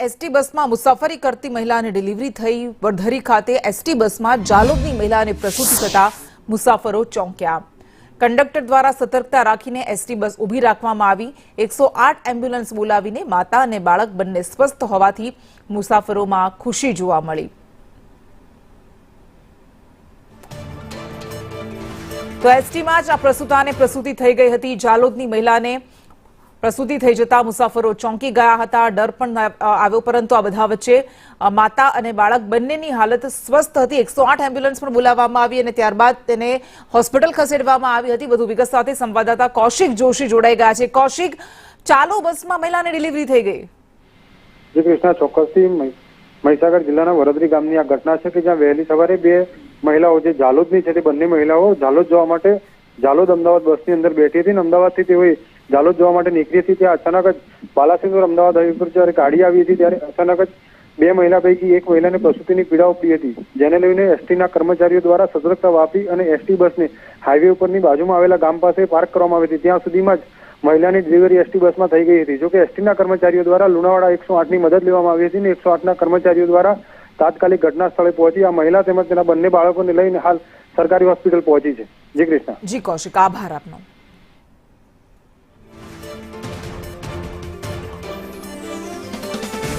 ST bus में मुसाफरी करती महिला ने डिलीवरी थई। वडधरी खाते एसटी बस में जालोदनी महिला ने प्रसूति थता मुसाफरो चौंक्या। कंडक्टर द्वारा सतर्कता राखीने एसटी बस उभी राखवामां आवी। 108 एम्ब्युलन्स बोलावीने माता अने बाळक बंने स्वस्थ होवाथी मुसाफरोमां खुशी जोवा मळी। तो एसटी में ज आ प्रसूताने प्रसूति थई गई हती। जालोदनी महिलाने प्रसूति थई जता मुसाफरो चौंकी गया हता। डर पण आव्यो, परंतु आ बधा वच्चे माता अने बाळक बंनेनी हालत स्वस्थ हती। 108 एम्ब्युलन्स पण बोलाववामां आवी अने त्यारबाद तेने होस्पिटल खसेडवामां आवी हती। વધુ વિગત સાથે સંવાદદાતા કૌશિક જોશી જોડાઈ ગયા છે। કૌશિક, ચાલુ બસમાં મહિલાને ડિલિવરી થઈ ગઈ। जी कृष्णा, ચોક્કસથી મહીસાગર જિલ્લાના વડોદરી ગામની આ ઘટના છે કે જ્યાં વહેલી સવારે બે મહિલાઓ જે જાલોદની છે તે બંને મહિલાઓ જાલોદ જવા માટે જાલોદ અમદાવાદ બસની અંદર બેઠી હતી અને અમદાવાદથી તેઓ જાલોદ જવા માટે નીકળી હતી। ત્યાં અચાનક જ બાલાસિનોર અમદાવાદ હાઈવે પર જ્યારે ગાડી આવી હતી ત્યારે અચાનક જ બે મહિલા પૈકી એક મહિલાને પ્રસૂતિની પીડા ઉપડી હતી, જેને લઈને એસટીના કર્મચારીઓ દ્વારા સતર્કતા વાપરી અને એસટી બસને હાઈવે ઉપરની બાજુમાં આવેલા ગામ પાસે પાર્ક કરવામાં આવી હતી। ત્યાં સુધીમાં જ મહિલાની ડિલિવરી એસટી બસમાં થઈ ગઈ હતી। જોકે એસટીના કર્મચારીઓ દ્વારા લુણાવાડા 108ની મદદ લેવામાં આવી હતી અને 108ના કર્મચારીઓ દ્વારા તાત્કાલિક ઘટના સ્થળે પહોંચી આ મહિલા તેમજ તેના બંને બાળકોને લઈને હાલ સરકારી હોસ્પિટલ પહોંચી છે। જી કૃષ્ણા। જી કૌશિક, આભાર આપનો।